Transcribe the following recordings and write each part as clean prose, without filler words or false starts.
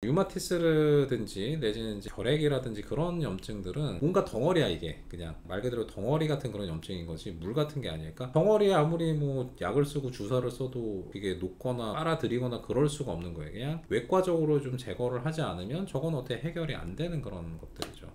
류마티스든지 내지는 이제 결핵이라든지 그런 염증들은 뭔가 덩어리야. 이게 그냥 말 그대로 덩어리 같은 그런 염증인 거지 물 같은 게 아닐까. 덩어리에 아무리 뭐 약을 쓰고 주사를 써도 이게 녹거나 빨아들이거나 그럴 수가 없는 거예요. 그냥 외과적으로 좀 제거를 하지 않으면 저건 어떻게 해결이 안 되는 그런 것들이죠.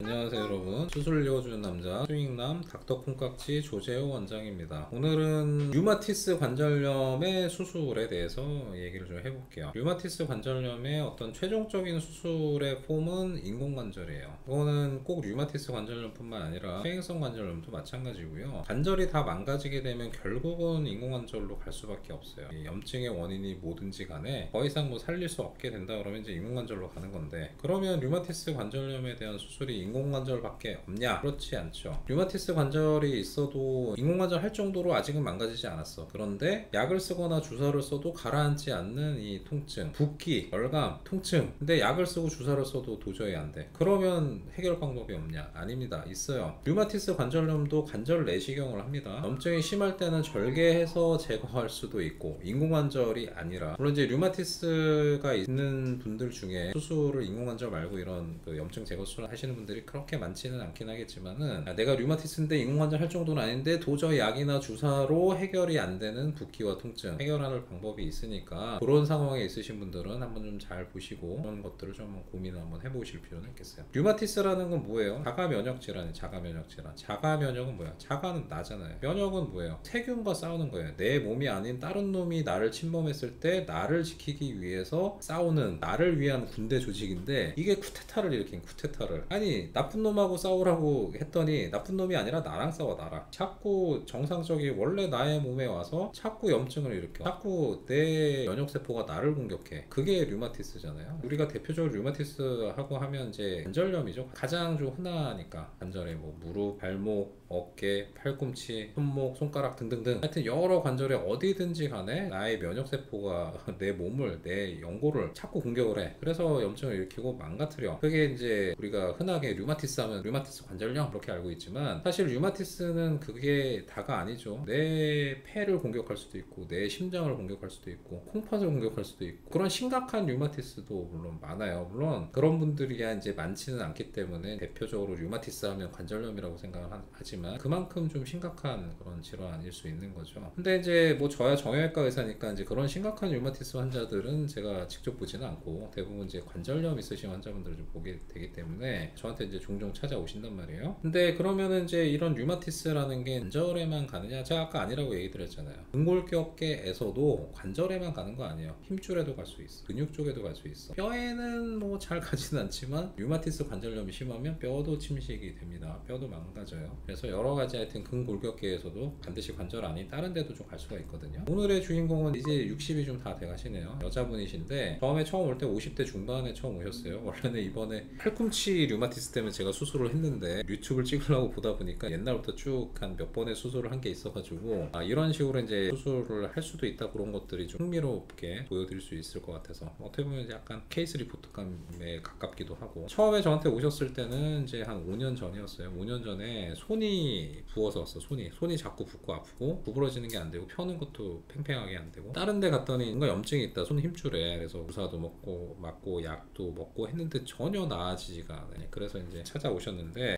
안녕하세요 여러분, 수술 읽어주는 남자 수익남 닥터 콩깍지 조재호 원장입니다. 오늘은 류마티스 관절염의 수술에 대해서 얘기를 좀 해볼게요. 류마티스 관절염의 어떤 최종적인 수술의 폼은 인공관절이에요. 이거는 꼭 류마티스 관절염뿐만 아니라 퇴행성 관절염도 마찬가지고요. 관절이 다 망가지게 되면 결국은 인공관절로 갈 수밖에 없어요. 이 염증의 원인이 뭐든지 간에 더 이상 뭐 살릴 수 없게 된다 그러면 이제 인공관절로 가는 건데, 그러면 류마티스 관절염에 대한 수술이 인공관절밖에 없냐? 그렇지 않죠. 류마티스 관절이 있어도 인공관절 할 정도로 아직은 망가지지 않았어. 그런데 약을 쓰거나 주사를 써도 가라앉지 않는 이 통증, 붓기, 열감, 통증. 근데 약을 쓰고 주사를 써도 도저히 안 돼. 그러면 해결 방법이 없냐? 아닙니다. 있어요. 류마티스 관절염도 관절 내시경을 합니다. 염증이 심할 때는 절개해서 제거할 수도 있고, 인공관절이 아니라, 물론 이제 류마티스가 있는 분들 중에 수술을 인공관절 말고 이런 그 염증 제거 수술 하시는 분들이 그렇게 많지는 않긴 하겠지만은, 내가 류마티스인데 인공관절 할 정도는 아닌데 도저히 약이나 주사로 해결이 안 되는 붓기와 통증 해결하는 방법이 있으니까, 그런 상황에 있으신 분들은 한번 좀 잘 보시고 그런 것들을 좀 고민을 한번 해보실 필요는 있겠어요. 류마티스라는 건 뭐예요? 자가 면역 질환이에요. 자가 면역 질환. 자가 면역은 뭐야? 자가는 나잖아요. 면역은 뭐예요? 세균과 싸우는 거예요. 내 몸이 아닌 다른 놈이 나를 침범했을 때 나를 지키기 위해서 싸우는, 나를 위한 군대 조직인데, 이게 쿠데타를 일으킨 쿠데타를. 아니 나쁜 놈하고 싸우라고 했더니 나쁜 놈이 아니라 나랑 싸워. 나랑 자꾸 정상적인 원래 나의 몸에 와서 자꾸 염증을 일으켜, 자꾸 내 면역세포가 나를 공격해. 그게 류마티스잖아요. 우리가 대표적으로 류마티스 하고 하면 이제 관절염이죠. 가장 좀 흔하니까. 관절에 뭐 무릎, 발목, 어깨, 팔꿈치, 손목, 손가락 등등등, 하여튼 여러 관절에 어디든지 간에 나의 면역세포가 내 몸을, 내 연골을 자꾸 공격을 해. 그래서 염증을 일으키고 망가뜨려. 그게 이제 우리가 흔하게 류마티스 하면 류마티스 관절염 그렇게 알고 있지만, 사실 류마티스는 그게 다가 아니죠. 내 폐를 공격할 수도 있고, 내 심장을 공격할 수도 있고, 콩팥을 공격할 수도 있고, 그런 심각한 류마티스도 물론 많아요. 물론 그런 분들이 이제 많지는 않기 때문에 대표적으로 류마티스 하면 관절염이라고 생각을 하지만, 그만큼 좀 심각한 그런 질환일 수 있는 거죠. 근데 이제 뭐 저야 정형외과 의사니까 이제 그런 심각한 류마티스 환자들은 제가 직접 보지는 않고, 대부분 이제 관절염 있으신 환자분들을 좀 보게 되기 때문에 저한테 이제 종종 찾아오신단 말이에요. 근데 그러면은 이제 이런 류마티스라는 게 관절에만 가느냐? 제가 아까 아니라고 얘기 드렸잖아요. 근골격계에서도 관절에만 가는 거 아니에요. 힘줄에도 갈 수 있어. 근육 쪽에도 갈 수 있어. 뼈에는 뭐 잘 가지는 않지만 류마티스 관절염이 심하면 뼈도 침식이 됩니다. 뼈도 망가져요. 그래서 여러 가지 하여튼 근골격계에서도 반드시 관절 아닌 다른 데도 좀 갈 수가 있거든요. 오늘의 주인공은 이제 60이 좀 다 돼가시네요. 여자분이신데 처음에 처음 올 때 50대 중반에 처음 오셨어요. 원래는 이번에 팔꿈치 류마티스 때문에 제가 수술을 했는데, 유튜브를 찍으려고 보다 보니까 옛날부터 쭉 한 몇 번의 수술을 한 게 있어가지고, 이런 식으로 이제 수술을 할 수도 있다, 그런 것들이 좀 흥미롭게 보여드릴 수 있을 것 같아서 어떻게 보면 약간 케이스 리포트감에 가깝기도 하고, 처음에 저한테 오셨을 때는 이제 한 5년 전이었어요. 5년 전에 손이 부어서 왔어. 손이 자꾸 붓고 아프고, 구부러지는 게 안 되고, 펴는 것도 팽팽하게 안 되고, 다른 데 갔더니 뭔가 염증이 있다, 손 힘줄에. 그래서 주사도 먹고 맞고 약도 먹고 했는데 전혀 나아지지가 않아요. 그래서 이제 찾아오셨는데,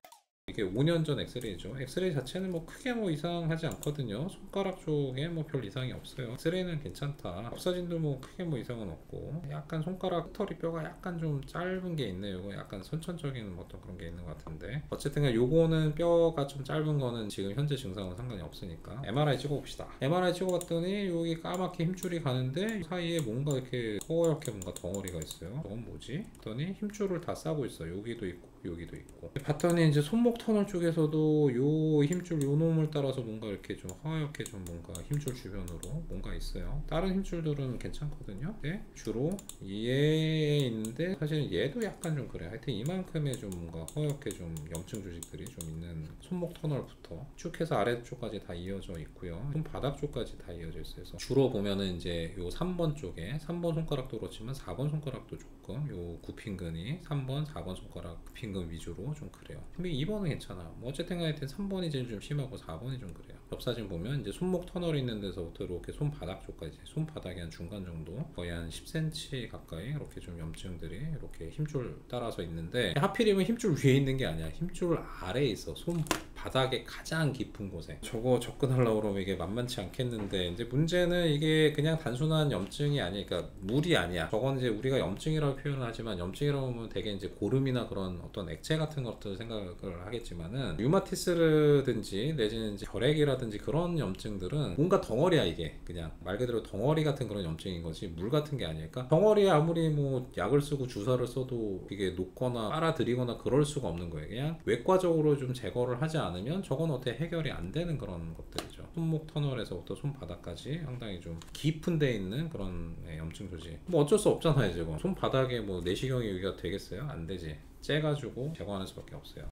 이게 5년 전 엑스레이죠. 엑스레이 자체는 뭐 크게 뭐 이상하지 않거든요. 손가락 쪽에 뭐 별 이상이 없어요. 엑스레이는 괜찮다. 업사진도 뭐 크게 뭐 이상은 없고, 약간 손가락 털이 뼈가 약간 좀 짧은 게 있네요. 이거 약간 선천적인 어떤 그런 게 있는 것 같은데, 어쨌든 요거는 뼈가 좀 짧은 거는 지금 현재 증상은 상관이 없으니까 MRI 찍어봅시다. MRI 찍어봤더니 여기 까맣게 힘줄이 가는데 사이에 뭔가 이렇게 허옇게 뭔가 덩어리가 있어요. 저건 뭐지? 했더니 힘줄을 다 싸고 있어요. 여기도 있고 여기도 있고. 봤더니 이제 손목 터널 쪽에서도 요 힘줄, 요 놈을 따라서 뭔가 이렇게 좀 하얗게 좀 뭔가 힘줄 주변으로 뭔가 있어요. 다른 힘줄들은 괜찮거든요. 네? 주로 얘에 있는데 사실 얘도 약간 좀 그래. 하여튼 이만큼의 좀 뭔가 하얗게 좀 염증 조직들이 좀 있는 손목 터널부터 쭉 해서 아래쪽까지 다 이어져 있고요. 손바닥 쪽까지 다 이어져 있어요. 그래서 주로 보면은 이제 요 3번 쪽에, 3번 손가락도 그렇지만 4번 손가락도 조금 요 굽힌근이 3번, 4번 손가락 굽힌근 임금 위주로 좀 그래요. 근데 2번은 괜찮아. 뭐 어쨌든 간에 3번이 제일 좀 심하고 4번이 좀 그래요. 옆사진 보면 이제 손목 터널이 있는 데서부터 이렇게 손바닥 쪽까지, 손바닥이 한 중간 정도, 거의 한 10cm 가까이 이렇게 좀 염증들이 이렇게 힘줄 따라서 있는데, 하필이면 힘줄 위에 있는 게 아니야. 힘줄 아래에 있어. 손바닥의 가장 깊은 곳에. 저거 접근하려고 그러면 이게 만만치 않겠는데, 이제 문제는 이게 그냥 단순한 염증이 아니야. 그러니까 물이 아니야. 저건 이제 우리가 염증이라고 표현을 하지만, 염증이라고 하면 되게 이제 고름이나 그런 어떤 액체 같은 것들 생각을 하겠지만은, 류마티스든지 내지는 이제 결핵이라든지 그런 염증들은 뭔가 덩어리야. 이게 그냥 말 그대로 덩어리 같은 그런 염증인 거지 물 같은 게 아닐까. 덩어리에 아무리 뭐 약을 쓰고 주사를 써도 이게 녹거나 빨아들이거나 그럴 수가 없는 거예요. 그냥 외과적으로 좀 제거를 하지 않으면 저건 어떻게 해결이 안 되는 그런 것들이죠. 손목 터널에서부터 손바닥까지 상당히 좀 깊은 데 있는 그런 염증 조직. 뭐 어쩔 수 없잖아요. 지금 손바닥에 뭐 내시경이 여기가 되겠어요? 안 되지. 째가지고 제거하는 수밖에 없어요.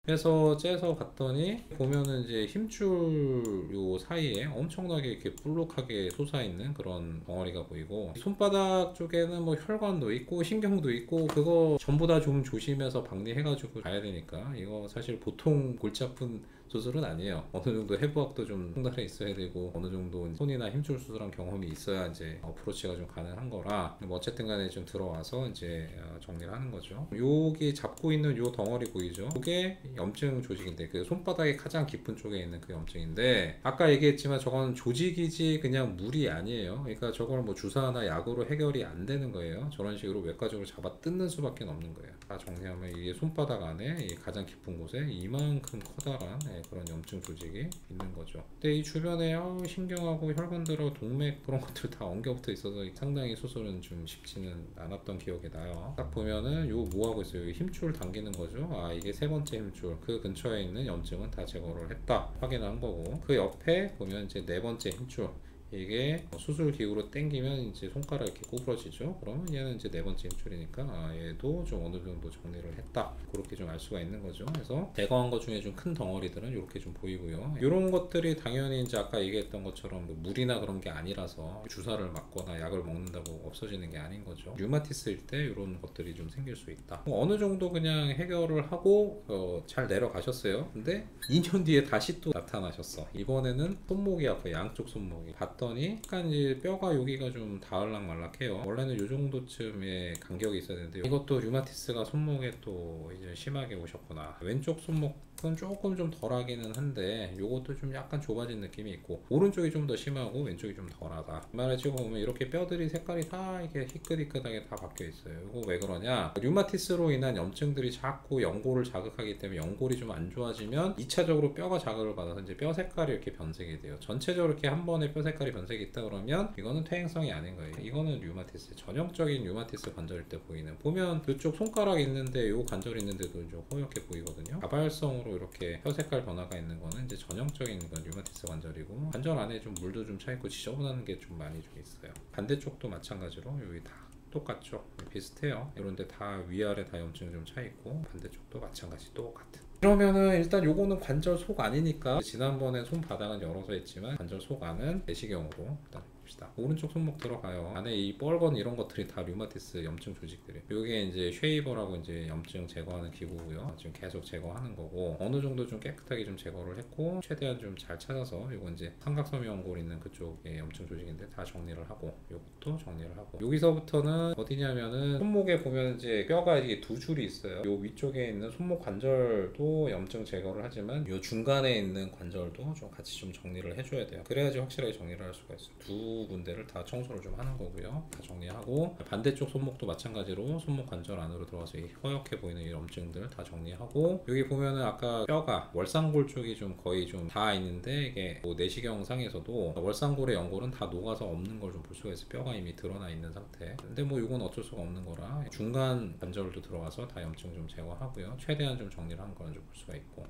그래서 째서 갔더니 보면은 이제 힘줄 요 사이에 엄청나게 이렇게 볼록하게 솟아있는 그런 덩어리가 보이고, 손바닥 쪽에는 뭐 혈관도 있고 신경도 있고, 그거 전부 다 좀 조심해서 박리해가지고 가야 되니까 이거 사실 보통 골치 아픈 수술은 아니에요. 어느 정도 해부학도 좀 통달해 있어야 되고, 어느 정도 손이나 힘줄 수술한 경험이 있어야 이제 어프로치가 좀 가능한 거라, 뭐 어쨌든 간에 좀 들어와서 이제 정리를 하는 거죠. 여기 잡고 있는 요 덩어리 보이죠? 이게 염증 조직인데, 그 손바닥의 가장 깊은 쪽에 있는 그 염증인데, 아까 얘기했지만 저건 조직이지 그냥 물이 아니에요. 그러니까 저걸 뭐 주사나 약으로 해결이 안 되는 거예요. 저런 식으로 외과적으로 잡아 뜯는 수밖에 없는 거예요. 다 정리하면 이게 손바닥 안에 이 가장 깊은 곳에 이만큼 커다란 그런 염증 조직이 있는 거죠. 근데 이 주변에 신경하고 혈관들하고 동맥 그런 것들 다 엉겨붙어 있어서 상당히 수술은 좀 쉽지는 않았던 기억이 나요. 딱 보면은 요 뭐 하고 있어요? 힘줄 당기는 거죠. 아, 이게 세 번째 힘줄. 그 근처에 있는 염증은 다 제거를 했다 확인을 한 거고, 그 옆에 보면 이제 네 번째 힘줄, 이게 수술 기구로 당기면 이제 손가락 이렇게 구부러지죠. 그러면 얘는 이제 네 번째 힘줄이니까 얘도 좀 어느 정도 정리를 했다, 그렇게 좀 알 수가 있는 거죠. 그래서 제거한 것 중에 좀 큰 덩어리들은 이렇게 좀 보이고요. 이런 것들이 당연히 이제 아까 얘기했던 것처럼 뭐 물이나 그런 게 아니라서 주사를 맞거나 약을 먹는다고 없어지는 게 아닌 거죠. 류마티스일 때 이런 것들이 좀 생길 수 있다. 뭐 어느 정도 그냥 해결을 하고 잘 내려가셨어요. 근데 2년 뒤에 다시 또 나타나셨어. 이번에는 손목이 아파요. 양쪽 손목이. 봤더니 약간 이제 뼈가 여기가 좀 닿을락말락해요. 원래는 이 정도쯤의 간격이 있어야 되는데, 이것도 류마티스가 손목에 또 이제 심하게 오셨구나. 왼쪽 손목은 조금 좀 덜하기는 한데 요것도 좀 약간 좁아진 느낌이 있고, 오른쪽이 좀 더 심하고 왼쪽이 좀 덜하다. 이말을 찍어보면 이렇게 뼈들이 색깔이 다 이렇게 희끗희끗하게 다 바뀌어 있어요. 이거 왜 그러냐? 류마티스로 인한 염증들이 자꾸 연골을 자극하기 때문에, 연골이 좀 안 좋아지면 2차적으로 뼈가 자극을 받아서 이제 뼈 색깔이 이렇게 변색이 돼요. 전체적으로 이렇게 한 번에 뼈 색깔이 변색이 있다 그러면 이거는 퇴행성이 아닌 거예요. 이거는 류마티스, 전형적인 류마티스 관절일 때 보이는, 보면 이쪽 손가락 있는데 요 관절 있는데도 좀 허옇게 보이거든요. 다발성으로 이렇게 뼈 색깔 변화가 있는 거는 이제 전형적인 건 류마티스 관절이고, 관절 안에 좀 물도 좀 차 있고 지저분한 게 좀 많이 좀 있어요. 반대쪽도 마찬가지로 여기 다 똑같죠. 비슷해요. 이런데 다 위아래 다 염증이 좀 차 있고, 반대쪽도 마찬가지 똑같은. 그러면은 일단 요거는 관절 속 안이니까, 지난번에 손바닥은 열어서 했지만 관절 속 안은 내시경으로 일단 봅시다. 오른쪽 손목 들어가요. 안에 이 뻘건 이런 것들이 다 류마티스 염증 조직들이에요. 요게 이제 쉐이버라고 이제 염증 제거하는 기구고요. 지금 계속 제거하는 거고, 어느 정도 좀 깨끗하게 좀 제거를 했고, 최대한 좀 잘 찾아서, 요건 이제 삼각섬유 연골 있는 그쪽에 염증 조직인데 다 정리를 하고, 요것도 정리를 하고, 여기서부터는 어디냐면은 손목에 보면 이제 뼈가 이게 두 줄이 있어요. 요 위쪽에 있는 손목 관절도 염증 제거를 하지만 요 중간에 있는 관절도 좀 같이 좀 정리를 해줘야 돼요. 그래야지 확실하게 정리를 할 수가 있어요. 두 군데를 다 청소를 좀 하는 거고요. 다 정리하고, 반대쪽 손목도 마찬가지로 손목 관절 안으로 들어가서 이 허옇게 보이는 이 염증들 다 정리하고, 여기 보면은 아까 뼈가 월상골 쪽이 좀 거의 좀 닿아 있는데, 이게 뭐 내시경 상에서도 월상골의 연골은 다 녹아서 없는 걸 좀 볼 수가 있어요. 뼈가 이미 드러나 있는 상태. 근데 뭐 이건 어쩔 수가 없는 거라 중간 관절도 들어가서 다 염증 좀 제거하고요. 최대한 좀 정리를 한 거는 좀 볼 수가 있고,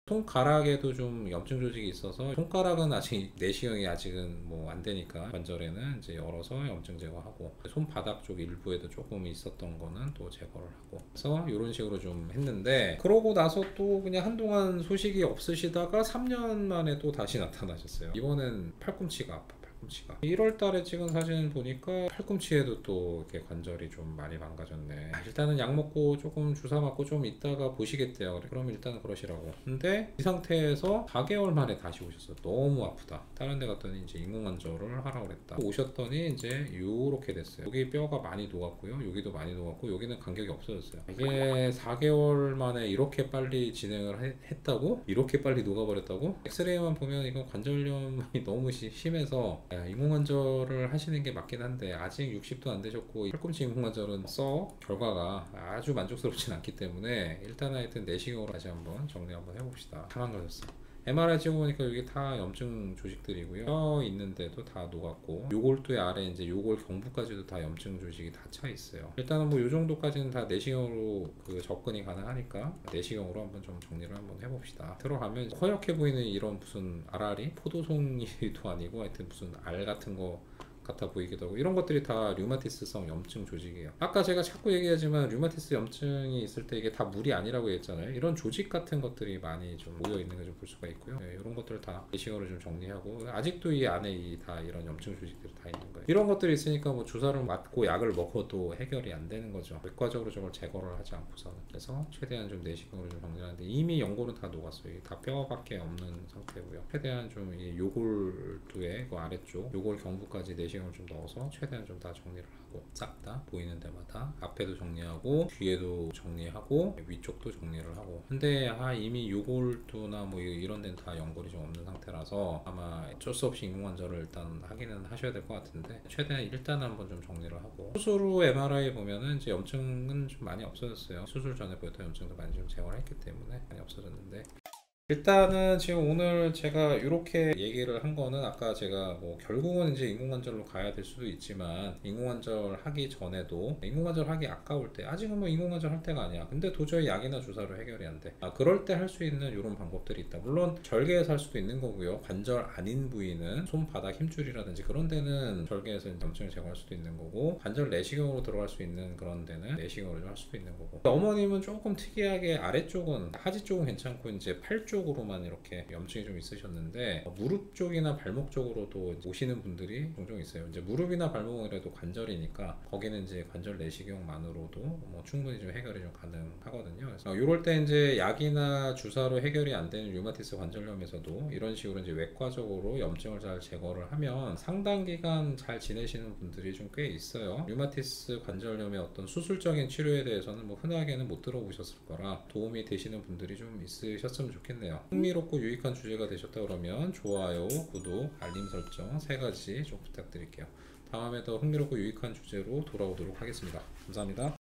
손가락에도 좀 염증 조직이 있어서, 손가락은 아직 내시경이 아직은 뭐 안 되니까 관절에는 이제 열어서 염증 제거하고, 손바닥 쪽 일부에도 조금 있었던 거는 또 제거를 하고, 그래서 이런 식으로 좀 했는데, 그러고 나서 또 그냥 한동안 소식이 없으시다가 3년 만에 또 다시 나타나셨어요. 이번엔 팔꿈치가 아파. 팔꿈치가. 1월 달에 찍은 사진 보니까 팔꿈치에도 또 이렇게 관절이 좀 많이 망가졌네. 일단은 약 먹고 조금 주사 맞고 좀 있다가 보시겠대요. 그럼 일단은 그러시라고. 근데 이 상태에서 4개월 만에 다시 오셨어. 너무 아프다. 다른 데 갔더니 이제 인공관절을 하라고 그랬다. 오셨더니 이제 요렇게 됐어요. 여기 뼈가 많이 녹았고요. 여기도 많이 녹았고 여기는 간격이 없어졌어요. 이게 4개월 만에 이렇게 빨리 진행을 했다고? 이렇게 빨리 녹아버렸다고? 엑스레이만 보면 이건 관절염이 너무 심해서 인공관절을 하시는 게 맞긴 한데 아직 60도 안 되셨고 팔꿈치 인공관절은 결과가 아주 만족스럽진 않기 때문에 일단 하여튼 내시경으로 다시 한번 정리 한번 해봅시다. 다 망가졌어. MRI 찍어보니까 여기 다 염증 조직들이고요. 뼈 있는데도 다 녹았고 요골두의 아래 이제 요골 경부까지도 다 염증 조직이 다 차 있어요. 일단은 뭐 요 정도까지는 다 내시경으로 그 접근이 가능하니까 내시경으로 한번 좀 정리를 한번 해봅시다. 들어가면 허옇게 보이는 이런 무슨 알알이 포도송이도 아니고 하여튼 무슨 알 같은 거 같아 보이기도 하고 이런 것들이 다 류마티스성 염증 조직이에요. 아까 제가 자꾸 얘기하지만 류마티스 염증이 있을 때 이게 다 물이 아니라고 했잖아요. 이런 조직 같은 것들이 많이 좀 모여 있는 걸 좀 볼 수가 있고요. 이런 것들을 다 내시경으로 좀 정리하고 아직도 이 안에 다 이런 염증 조직들이 다 있는 거예요. 이런 것들이 있으니까 뭐 주사를 맞고 약을 먹어도 해결이 안 되는 거죠. 외과적으로 저걸 제거를 하지 않고서는. 그래서 최대한 좀 내시경으로 좀 정리하는데 이미 연골은 다 녹았어요. 다 뼈밖에 없는 상태고요. 최대한 좀 이 요골두의 그 아래쪽 요골 경부까지 내시경을 좀 넣어서 최대한 좀 다 정리를 하고 싹 다 보이는 데마다 앞에도 정리하고 뒤에도 정리하고 위쪽도 정리를 하고. 근데 이미 요골두나 뭐 이런 데는 다 연골이 좀 없는 상태라서 아마 어쩔 수 없이 인공관절을 일단 하기는 하셔야 될 것 같은데 최대한 일단 한번 좀 정리를 하고. 수술 후 MRI 보면은 이제 염증은 좀 많이 없어졌어요. 수술 전에 보였던 염증도 많이 좀 제거를 했기 때문에 많이 없어졌는데 일단은 지금 오늘 제가 이렇게 얘기를 한 거는 아까 제가 뭐 결국은 이제 인공관절로 가야 될 수도 있지만 인공관절 하기 전에도 인공관절 하기 아까울 때 아직은 뭐 인공관절 할 때가 아니야. 근데 도저히 약이나 주사로 해결이 안 돼. 그럴 때 할 수 있는 이런 방법들이 있다. 물론 절개에서 할 수도 있는 거고요. 관절 아닌 부위는 손바닥 힘줄이라든지 그런 데는 절개에서 염증을 제거할 수도 있는 거고 관절 내시경으로 들어갈 수 있는 그런 데는 내시경으로 좀 할 수도 있는 거고. 어머님은 조금 특이하게 아래쪽은 하지 쪽은 괜찮고 이제 팔 쪽으로만 이렇게 염증이 좀 있으셨는데 무릎 쪽이나 발목 쪽으로도 오시는 분들이 종종 있어요. 이제 무릎이나 발목은 그래도 관절이니까 거기는 이제 관절 내시경만으로도 뭐 충분히 좀 해결이 좀 가능하거든요. 그래서 이럴 때 이제 약이나 주사로 해결이 안 되는 류마티스 관절염에서도 이런 식으로 이제 외과적으로 염증을 잘 제거를 하면 상당 기간 잘 지내시는 분들이 좀 꽤 있어요. 류마티스 관절염의 어떤 수술적인 치료에 대해서는 뭐 흔하게는 못 들어보셨을 거라 도움이 되시는 분들이 좀 있으셨으면 좋겠네요. 흥미롭고 유익한 주제가 되셨다 그러면 좋아요, 구독, 알림 설정 3가지 좀 부탁드릴게요. 다음에 더 흥미롭고 유익한 주제로 돌아오도록 하겠습니다. 감사합니다.